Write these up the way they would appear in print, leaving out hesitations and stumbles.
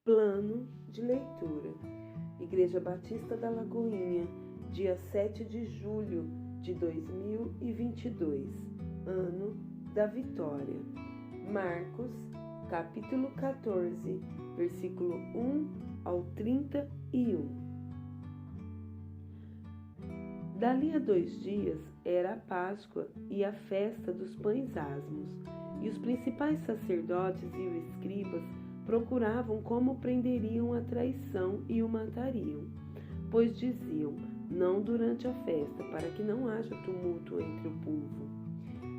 Plano de leitura. Igreja Batista da Lagoinha, dia 7 de julho de 2022, ano da vitória. Marcos, capítulo 14, versículo 1 ao 31. Dali a 2 dias era a Páscoa e a festa dos pães asmos, e os principais sacerdotes e os escribas procuravam como prenderiam a traição e o matariam, pois diziam: não durante a festa, para que não haja tumulto entre o povo.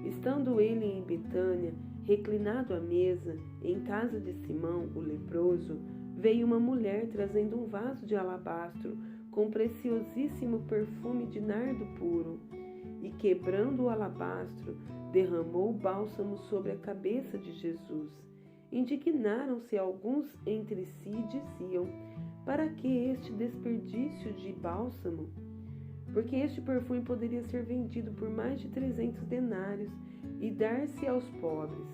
Estando ele em Betânia, reclinado à mesa, em casa de Simão, o leproso, veio uma mulher trazendo um vaso de alabastro com preciosíssimo perfume de nardo puro, e quebrando o alabastro, derramou o bálsamo sobre a cabeça de Jesus. Indignaram-se alguns entre si e diziam: para que este desperdício de bálsamo? Porque este perfume poderia ser vendido por mais de 300 denários e dar-se aos pobres.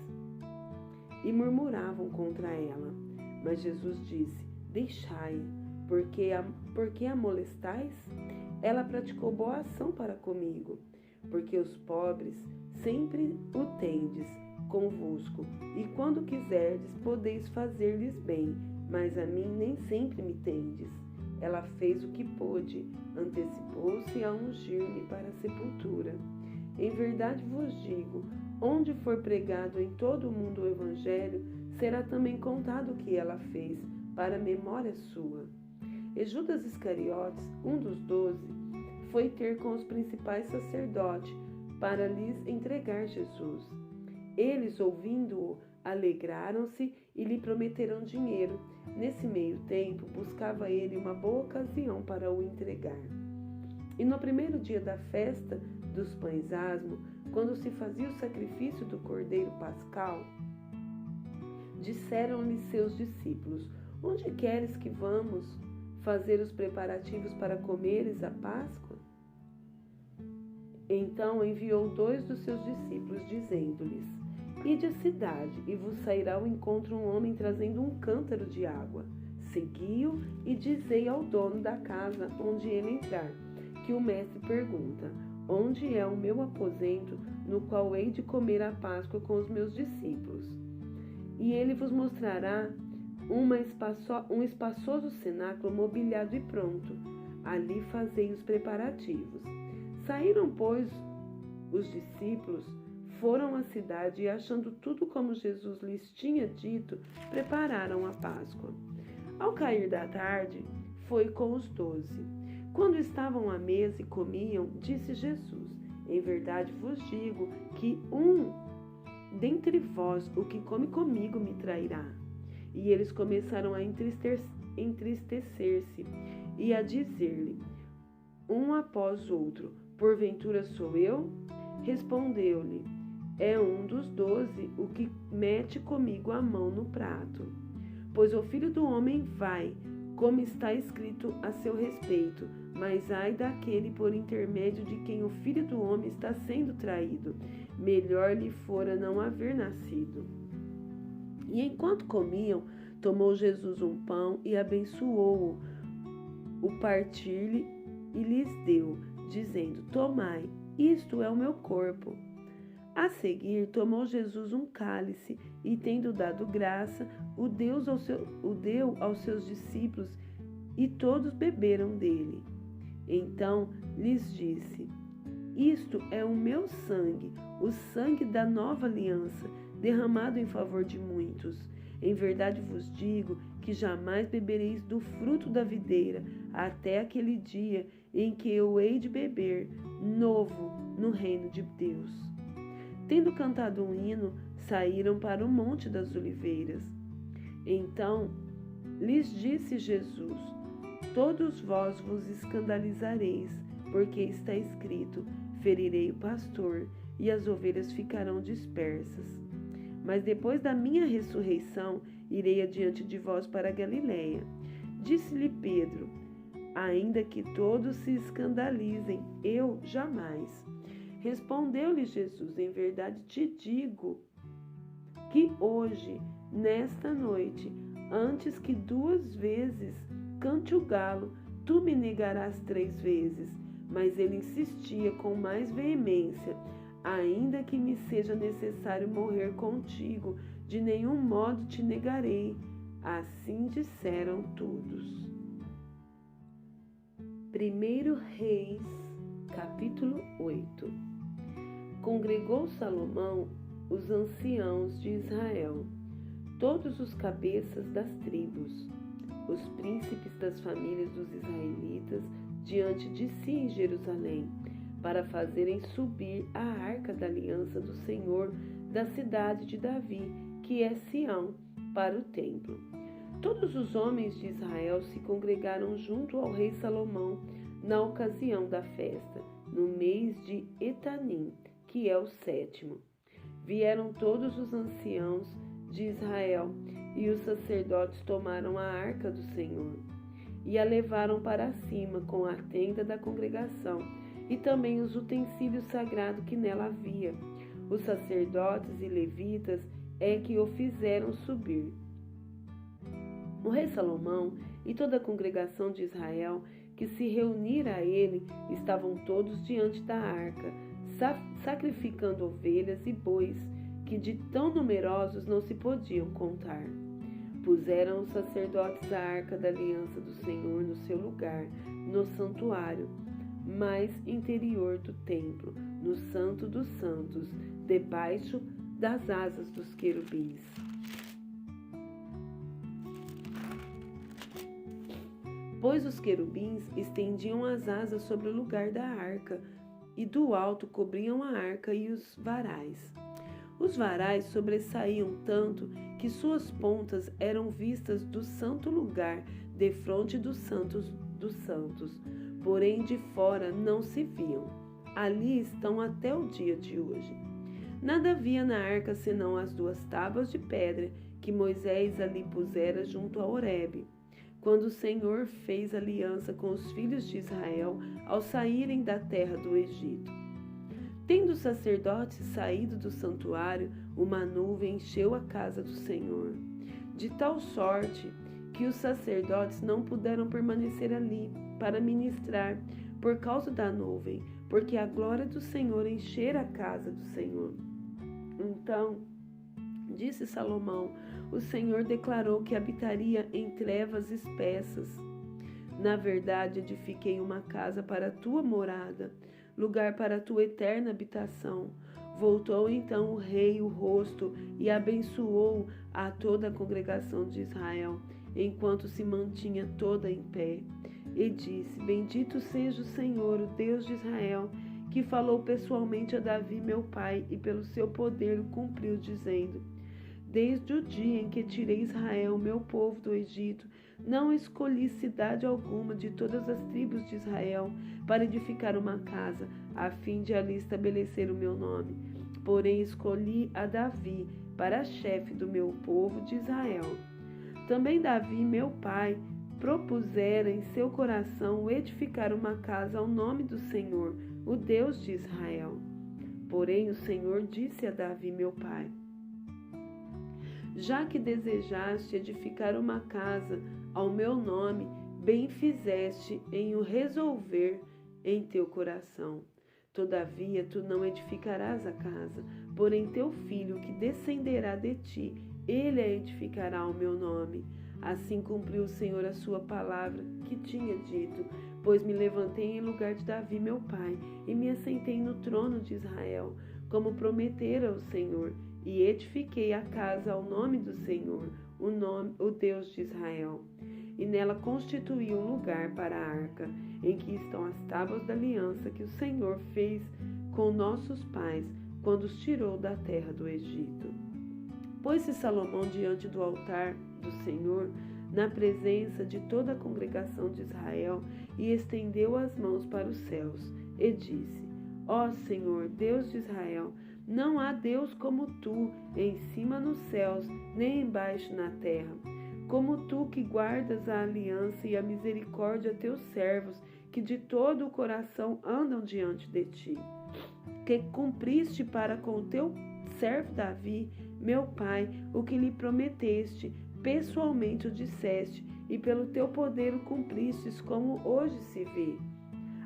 E murmuravam contra ela. Mas Jesus disse: deixai-a, porque a molestais? Ela praticou boa ação para comigo, porque os pobres sempre o tendes convosco, e quando quiserdes podeis fazer-lhes bem, mas a mim nem sempre me tendes. Ela fez o que pôde, antecipou-se a ungir-me para a sepultura. Em verdade vos digo, onde for pregado em todo o mundo o evangelho, será também contado o que ela fez, para a memória sua. E Judas Iscariotes, um dos 12, foi ter com os principais sacerdotes, para lhes entregar Jesus. Eles, ouvindo-o, alegraram-se e lhe prometeram dinheiro. Nesse meio tempo, buscava ele uma boa ocasião para o entregar. E no primeiro dia da festa dos pães asmos, quando se fazia o sacrifício do cordeiro pascal, disseram-lhe seus discípulos: onde queres que vamos fazer os preparativos para comeres a Páscoa? Então enviou 2 dos seus discípulos, dizendo-lhes: ide à cidade, e vos sairá ao encontro um homem trazendo um cântaro de água. Segui-o e dizei ao dono da casa onde ele entrar, que o mestre pergunta: onde é o meu aposento, no qual hei de comer a Páscoa com os meus discípulos? E ele vos mostrará um espaçoso cenáculo mobiliado e pronto. Ali fazei os preparativos. Saíram, pois, os discípulos, foram à cidade e, achando tudo como Jesus lhes tinha dito, prepararam a Páscoa. Ao cair da tarde, foi com os 12. Quando estavam à mesa e comiam, disse Jesus: em verdade vos digo que um dentre vós, o que come comigo, me trairá. E eles começaram a entristecer-se e a dizer-lhe, um após outro: porventura sou eu? Respondeu-lhe: é um dos 12 o que mete comigo a mão no prato. Pois o Filho do Homem vai, como está escrito a seu respeito, mas ai daquele por intermédio de quem o Filho do Homem está sendo traído. Melhor lhe fora não haver nascido. E enquanto comiam, tomou Jesus um pão e abençoou-o, o partir-lhe e lhes deu, dizendo: tomai, isto é o meu corpo. A seguir, tomou Jesus um cálice e, tendo dado graça, o deu aos seus discípulos, e todos beberam dele. Então lhes disse: isto é o meu sangue, o sangue da nova aliança, derramado em favor de muitos. Em verdade vos digo que jamais bebereis do fruto da videira, até aquele dia em que eu hei de beber novo no reino de Deus. Tendo cantado um hino, saíram para o Monte das Oliveiras. Então lhes disse Jesus: todos vós vos escandalizareis, porque está escrito: ferirei o pastor, e as ovelhas ficarão dispersas. Mas depois da minha ressurreição, irei adiante de vós para a Galiléia. Disse-lhe Pedro: ainda que todos se escandalizem, eu jamais. Respondeu-lhe Jesus: em verdade te digo que hoje, nesta noite, antes que 2 vezes cante o galo, tu me negarás 3 vezes. Mas ele insistia com mais veemência: ainda que me seja necessário morrer contigo, de nenhum modo te negarei. Assim disseram todos. 1 Reis, capítulo 8. Congregou Salomão os anciãos de Israel, todos os cabeças das tribos, os príncipes das famílias dos israelitas, diante de si em Jerusalém, para fazerem subir a arca da aliança do Senhor da cidade de Davi, que é Sião, para o templo. Todos os homens de Israel se congregaram junto ao rei Salomão na ocasião da festa, no mês de Etanim, que é o 7º. Vieram todos os anciãos de Israel, e os sacerdotes tomaram a arca do Senhor e a levaram para cima com a tenda da congregação e também os utensílios sagrados que nela havia. Os sacerdotes e levitas é que o fizeram subir. O rei Salomão e toda a congregação de Israel que se reunira a ele estavam todos diante da arca, sacrificando ovelhas e bois, que de tão numerosos não se podiam contar. Puseram os sacerdotes a arca da aliança do Senhor no seu lugar, no santuário mais interior do templo, no Santo dos Santos, debaixo das asas dos querubins. Pois os querubins estendiam as asas sobre o lugar da arca, e do alto cobriam a arca e os varais. Os varais sobressaíam tanto que suas pontas eram vistas do santo lugar, defronte dos santos dos santos, porém de fora não se viam. Ali estão até o dia de hoje. Nada havia na arca senão as 2 tábuas de pedra que Moisés ali pusera junto a Horebe, quando o Senhor fez aliança com os filhos de Israel ao saírem da terra do Egito. Tendo os sacerdotes saído do santuário, uma nuvem encheu a casa do Senhor, de tal sorte que os sacerdotes não puderam permanecer ali para ministrar por causa da nuvem, porque a glória do Senhor enchera a casa do Senhor. Então, disse Salomão, o Senhor declarou que habitaria em trevas espessas. Na verdade, edifiquei uma casa para a tua morada, lugar para a tua eterna habitação. Voltou então o rei o rosto e abençoou a toda a congregação de Israel, enquanto se mantinha toda em pé. E disse: Bendito seja o Senhor, o Deus de Israel, que falou pessoalmente a Davi meu pai, e pelo seu poder o cumpriu, dizendo: Desde o dia em que tirei Israel, meu povo, do Egito, não escolhi cidade alguma de todas as tribos de Israel para edificar uma casa, a fim de ali estabelecer o meu nome. Porém escolhi a Davi para chefe do meu povo de Israel. Também Davi, meu pai, propusera em seu coração edificar uma casa ao nome do Senhor, o Deus de Israel. Porém o Senhor disse a Davi, meu pai: Já que desejaste edificar uma casa ao meu nome, bem fizeste em o resolver em teu coração. Todavia, tu não edificarás a casa, porém teu filho, que descenderá de ti, ele a edificará ao meu nome. Assim cumpriu o Senhor a sua palavra que tinha dito, pois me levantei em lugar de Davi, meu pai, e me assentei no trono de Israel, como prometera o Senhor, e edifiquei a casa ao nome do Senhor, o Deus de Israel. E nela constituí um lugar para a arca, em que estão as tábuas da aliança que o Senhor fez com nossos pais, quando os tirou da terra do Egito. Pôs-se Salomão diante do altar do Senhor, na presença de toda a congregação de Israel, e estendeu as mãos para os céus, e disse: Ó Senhor, Deus de Israel, não há Deus como tu, em cima nos céus, nem embaixo na terra. Como tu que guardas a aliança e a misericórdia a teus servos, que de todo o coração andam diante de ti. Que cumpriste para com o teu servo Davi, meu pai, o que lhe prometeste, pessoalmente o disseste, e pelo teu poder o cumpristes, como hoje se vê.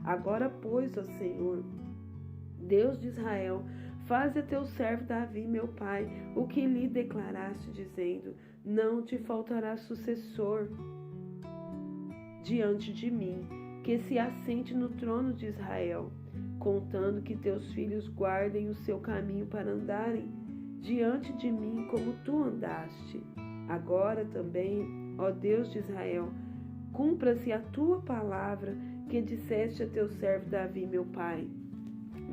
Agora, pois, ó Senhor, Deus de Israel, faze a teu servo Davi, meu pai, o que lhe declaraste, dizendo: não te faltará sucessor diante de mim, que se assente no trono de Israel, contando que teus filhos guardem o seu caminho para andarem diante de mim como tu andaste. Agora também, ó Deus de Israel, cumpra-se a tua palavra que disseste a teu servo Davi, meu pai.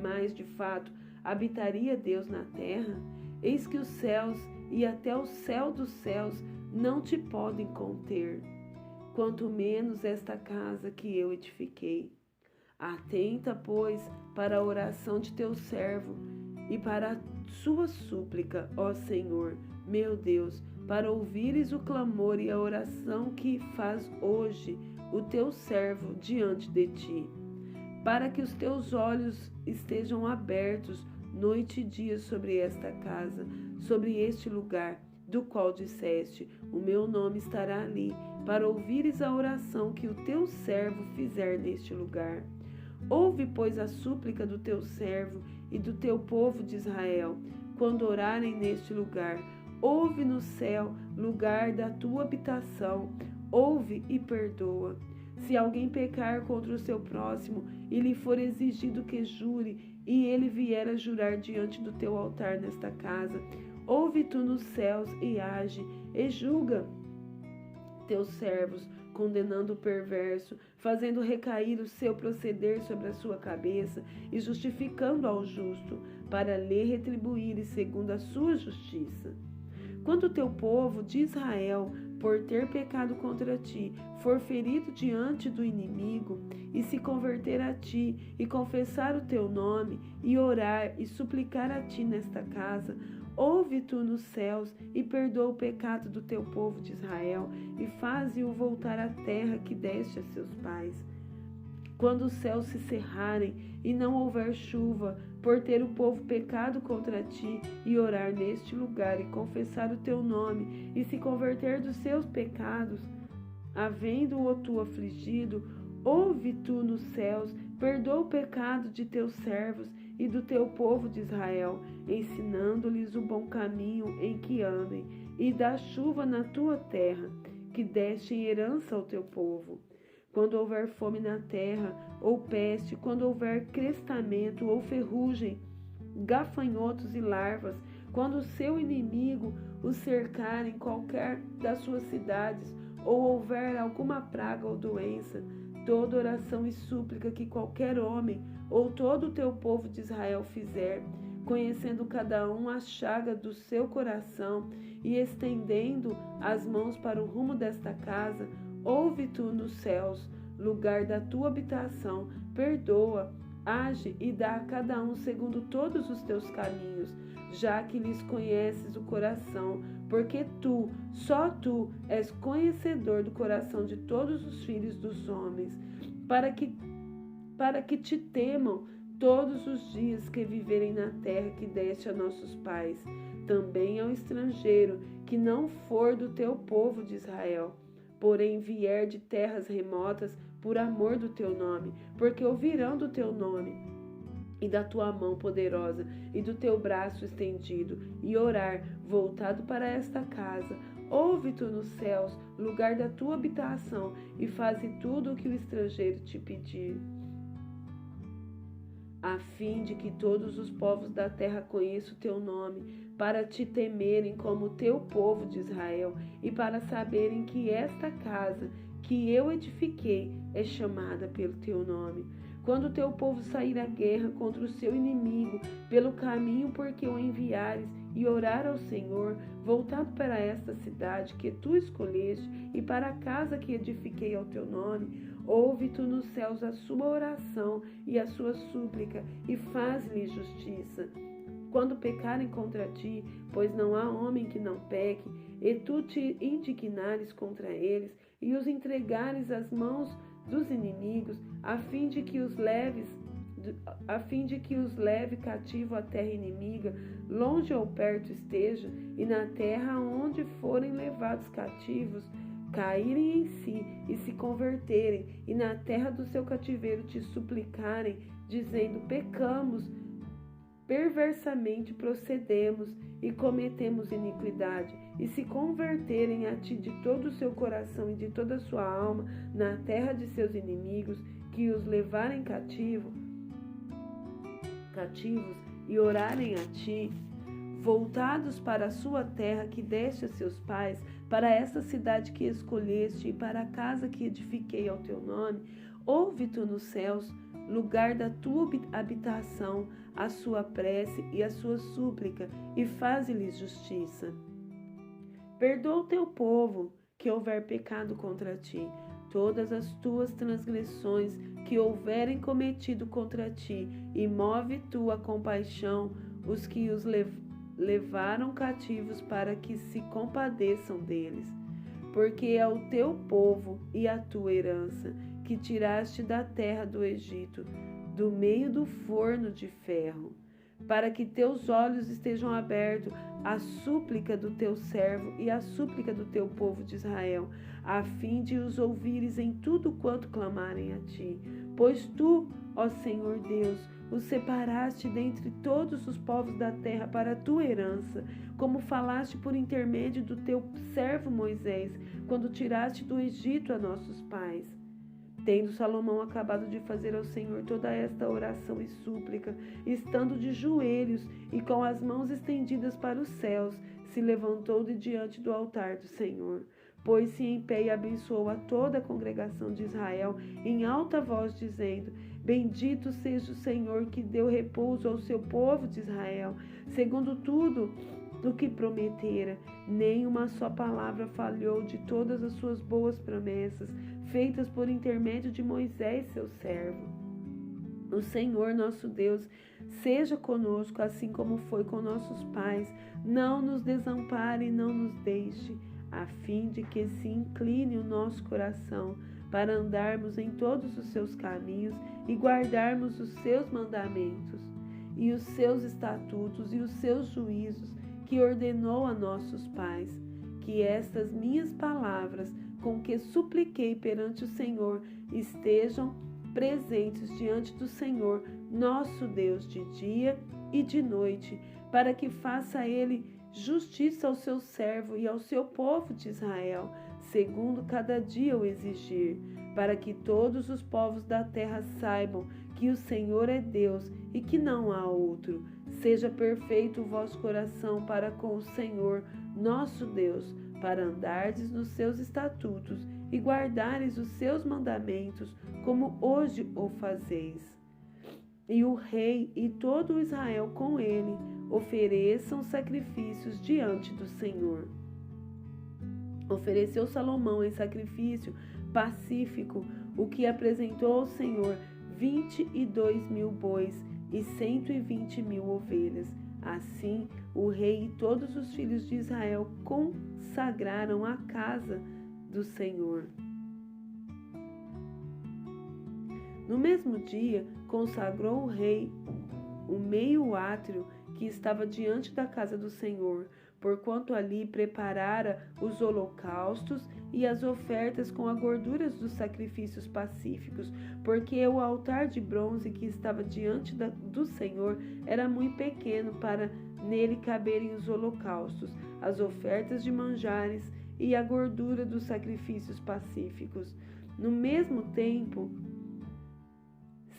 Mas, de fato, habitaria Deus na terra? Eis que os céus e até o céu dos céus não te podem conter, quanto menos esta casa que eu edifiquei. Atenta, pois, para a oração de teu servo e para a sua súplica, ó Senhor, meu Deus, para ouvires o clamor e a oração que faz hoje o teu servo diante de ti, para que os teus olhos estejam abertos noite e dia sobre esta casa, sobre este lugar, do qual disseste: o meu nome estará ali, para ouvires a oração que o teu servo fizer neste lugar. Ouve, pois, a súplica do teu servo e do teu povo de Israel, quando orarem neste lugar. Ouve no céu, lugar da tua habitação, ouve e perdoa. Se alguém pecar contra o seu próximo e lhe for exigido que jure, e ele vier a jurar diante do teu altar nesta casa, ouve tu nos céus e age, e julga teus servos, condenando o perverso, fazendo recair o seu proceder sobre a sua cabeça e justificando ao justo, para lhe retribuir segundo a sua justiça. Quando o teu povo de Israel, por ter pecado contra ti, for ferido diante do inimigo, e se converter a ti, e confessar o teu nome, e orar e suplicar a ti nesta casa, ouve tu nos céus e perdoa o pecado do teu povo de Israel, e faze-o voltar à terra que deste a seus pais. Quando os céus se cerrarem e não houver chuva, por ter o povo pecado contra ti, e orar neste lugar, e confessar o teu nome, e se converter dos seus pecados, havendo-o tu afligido, ouve tu nos céus, perdoa o pecado de teus servos e do teu povo de Israel, ensinando-lhes o bom caminho em que andem, e dá chuva na tua terra, que deste em herança ao teu povo. Quando houver fome na terra, ou peste, quando houver crestamento ou ferrugem, gafanhotos e larvas, quando o seu inimigo o cercar em qualquer das suas cidades, ou houver alguma praga ou doença, toda oração e súplica que qualquer homem ou todo o teu povo de Israel fizer, conhecendo cada um a chaga do seu coração e estendendo as mãos para o rumo desta casa, ouve tu nos céus, lugar da tua habitação, perdoa, age e dá a cada um segundo todos os teus caminhos, já que lhes conheces o coração, porque tu, só tu, és conhecedor do coração de todos os filhos dos homens, para que te temam todos os dias que viverem na terra que deste a nossos pais, também ao estrangeiro que não for do teu povo de Israel, porém vier de terras remotas por amor do teu nome, porque ouvirão do teu nome e da tua mão poderosa e do teu braço estendido, e orar voltado para esta casa. Ouve tu nos céus, lugar da tua habitação, e faze tudo o que o estrangeiro te pedir, a fim de que todos os povos da terra conheçam o teu nome, para te temerem como o teu povo de Israel, e para saberem que esta casa que eu edifiquei é chamada pelo teu nome. Quando o teu povo sair à guerra contra o seu inimigo, pelo caminho por que o enviares, e orar ao Senhor, voltado para esta cidade que tu escolheste, e para a casa que edifiquei ao teu nome, ouve tu nos céus a sua oração e a sua súplica, e faz-lhe justiça. Quando pecarem contra ti, pois não há homem que não peque, e tu te indignares contra eles, e os entregares às mãos dos inimigos, a fim de que os leves que os leve cativo à terra inimiga, longe ou perto esteja, e na terra onde forem levados cativos, caírem em si e se converterem, e na terra do seu cativeiro te suplicarem, dizendo: pecamos, perversamente procedemos e cometemos iniquidade, e se converterem a ti de todo o seu coração e de toda a sua alma, na terra de seus inimigos, que os levarem cativos, e orarem a ti, voltados para a sua terra que deste a seus pais, para essa cidade que escolheste e para a casa que edifiquei ao teu nome, ouve tu nos céus, lugar da tua habitação, a sua prece e a sua súplica, e faze-lhes justiça. Perdoa o teu povo que houver pecado contra ti, todas as tuas transgressões que houverem cometido contra ti, e move tu a compaixão os que os levaram cativos, para que se compadeçam deles. Porque é o teu povo e a tua herança, que tiraste da terra do Egito, do meio do forno de ferro, para que teus olhos estejam abertos à súplica do teu servo e à súplica do teu povo de Israel, a fim de os ouvires em tudo quanto clamarem a ti. Pois tu, ó Senhor Deus, os separaste dentre todos os povos da terra para a tua herança, como falaste por intermédio do teu servo Moisés, quando tiraste do Egito a nossos pais. Tendo Salomão acabado de fazer ao Senhor toda esta oração e súplica, estando de joelhos e com as mãos estendidas para os céus, se levantou de diante do altar do Senhor. Pôs-se em pé e abençoou a toda a congregação de Israel em alta voz, dizendo: Bendito seja o Senhor que deu repouso ao seu povo de Israel, segundo tudo o que prometera. Nem uma só palavra falhou de todas as suas boas promessas, feitas por intermédio de Moisés, seu servo. O Senhor nosso Deus seja conosco, assim como foi com nossos pais. Não nos desampare e não nos deixe, a fim de que se incline o nosso coração para andarmos em todos os seus caminhos e guardarmos os seus mandamentos e os seus estatutos e os seus juízos que ordenou a nossos pais. Que estas minhas palavras, com que supliquei perante o Senhor, estejam presentes diante do Senhor, nosso Deus, de dia e de noite, para que faça Ele justiça ao seu servo e ao seu povo de Israel, segundo cada dia o exigir, para que todos os povos da terra saibam que o Senhor é Deus e que não há outro. Seja perfeito o vosso coração para com o Senhor, nosso Deus, para andardes nos seus estatutos e guardares os seus mandamentos, como hoje o fazeis. E o rei e todo o Israel com ele ofereçam sacrifícios diante do Senhor. Ofereceu Salomão em sacrifício pacífico o que apresentou ao Senhor 22.000 bois e 120.000 ovelhas. Assim, o rei e todos os filhos de Israel consagraram a casa do Senhor. No mesmo dia, consagrou o rei o meio átrio que estava diante da casa do Senhor, porquanto ali preparara os holocaustos e as ofertas com as gorduras dos sacrifícios pacíficos, porque o altar de bronze que estava diante do Senhor era muito pequeno para nele caberem os holocaustos, as ofertas de manjares e a gordura dos sacrifícios pacíficos. No mesmo tempo,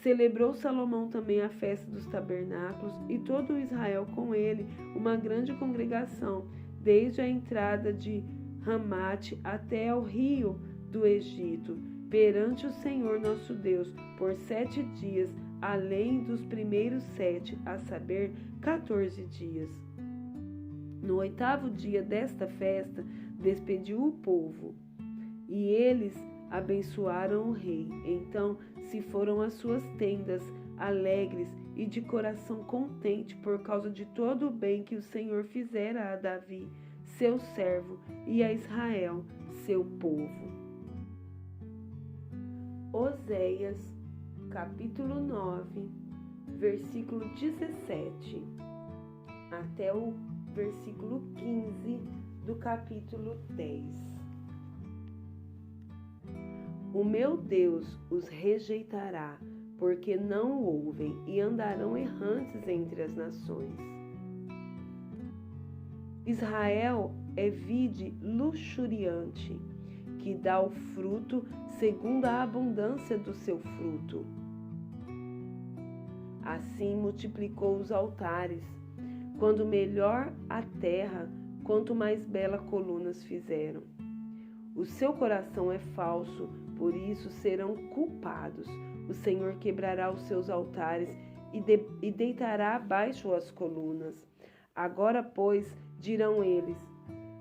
celebrou Salomão também a festa dos tabernáculos e todo o Israel com ele, uma grande congregação, desde a entrada de Ramate até ao rio do Egito, perante o Senhor nosso Deus, por 7 dias, além dos primeiros 7, a saber, 14 dias. No 8º dia desta festa, despediu o povo, e eles abençoaram o rei. Então se foram às suas tendas, alegres e de coração contente por causa de todo o bem que o Senhor fizera a Davi, seu servo, e a Israel, seu povo. Oséias, capítulo 9. versículo 17, até o versículo 15 do capítulo 10. O meu Deus os rejeitará, porque não o ouvem, e andarão errantes entre as nações. Israel é vide luxuriante, que dá o fruto segundo a abundância do seu fruto. Assim multiplicou os altares. Quando melhor a terra, quanto mais bela colunas fizeram. O seu coração é falso, por isso serão culpados. O Senhor quebrará os seus altares e deitará abaixo as colunas. Agora, pois, dirão eles: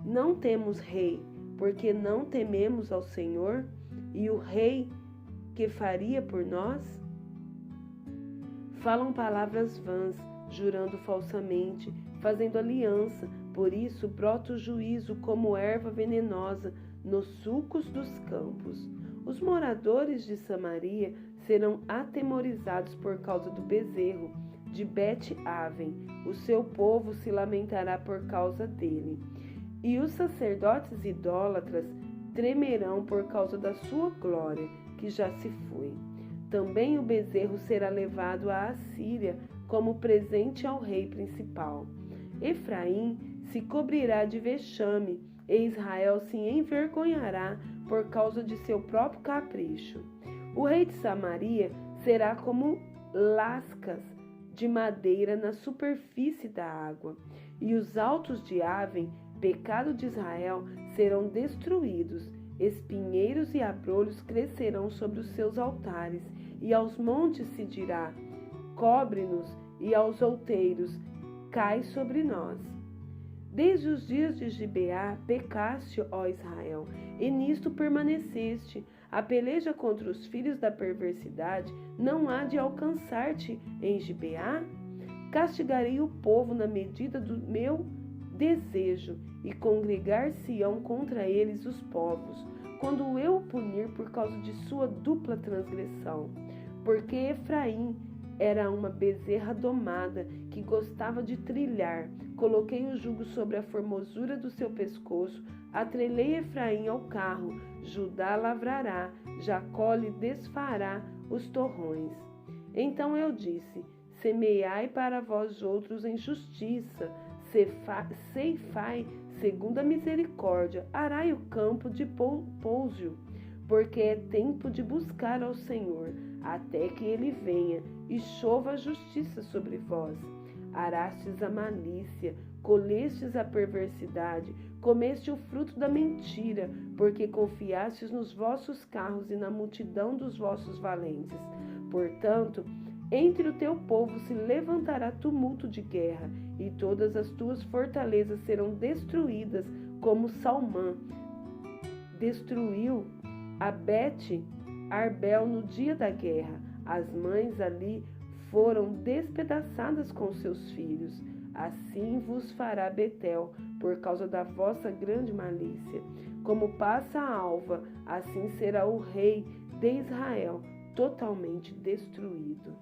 não temos rei, porque não tememos ao Senhor? E o rei que faria por nós? Falam palavras vãs, jurando falsamente, fazendo aliança. Por isso brota o juízo como erva venenosa nos sulcos dos campos. Os moradores de Samaria serão atemorizados por causa do bezerro de Bet-Aven. O seu povo se lamentará por causa dele. E os sacerdotes idólatras tremerão por causa da sua glória, que já se foi. Também o bezerro será levado à Assíria como presente ao rei principal. Efraim se cobrirá de vexame, e Israel se envergonhará por causa de seu próprio capricho. O rei de Samaria será como lascas de madeira na superfície da água, e os altos de Aven, pecado de Israel, serão destruídos. Espinheiros e abrolhos crescerão sobre os seus altares, e aos montes se dirá: cobre-nos, e aos outeiros: cai sobre nós. Desde os dias de Gibeá pecaste, ó Israel, e nisto permaneceste. A peleja contra os filhos da perversidade não há de alcançar-te em Gibeá? Castigarei o povo na medida do meu desejo, e congregar-se-ão contra eles os povos, quando eu o punir por causa de sua dupla transgressão. Porque Efraim era uma bezerra domada, que gostava de trilhar. Coloquei o jugo sobre a formosura do seu pescoço, atrelei Efraim ao carro. Judá lavrará, Jacó lhe desfará os torrões. Então eu disse: semeai para vós outros em justiça, ceifai segundo a misericórdia, arai o campo de pouso, porque é tempo de buscar ao Senhor, até que ele venha e chova a justiça sobre vós. Arastes a malícia, colhestes a perversidade, comeste o fruto da mentira, porque confiastes nos vossos carros e na multidão dos vossos valentes. Portanto, entre o teu povo se levantará tumulto de guerra, e todas as tuas fortalezas serão destruídas, como Salmã destruiu a Bet-Arbel no dia da guerra. As mães ali foram despedaçadas com seus filhos. Assim vos fará Betel, por causa da vossa grande malícia. Como passa a alva, assim será o rei de Israel, totalmente destruído.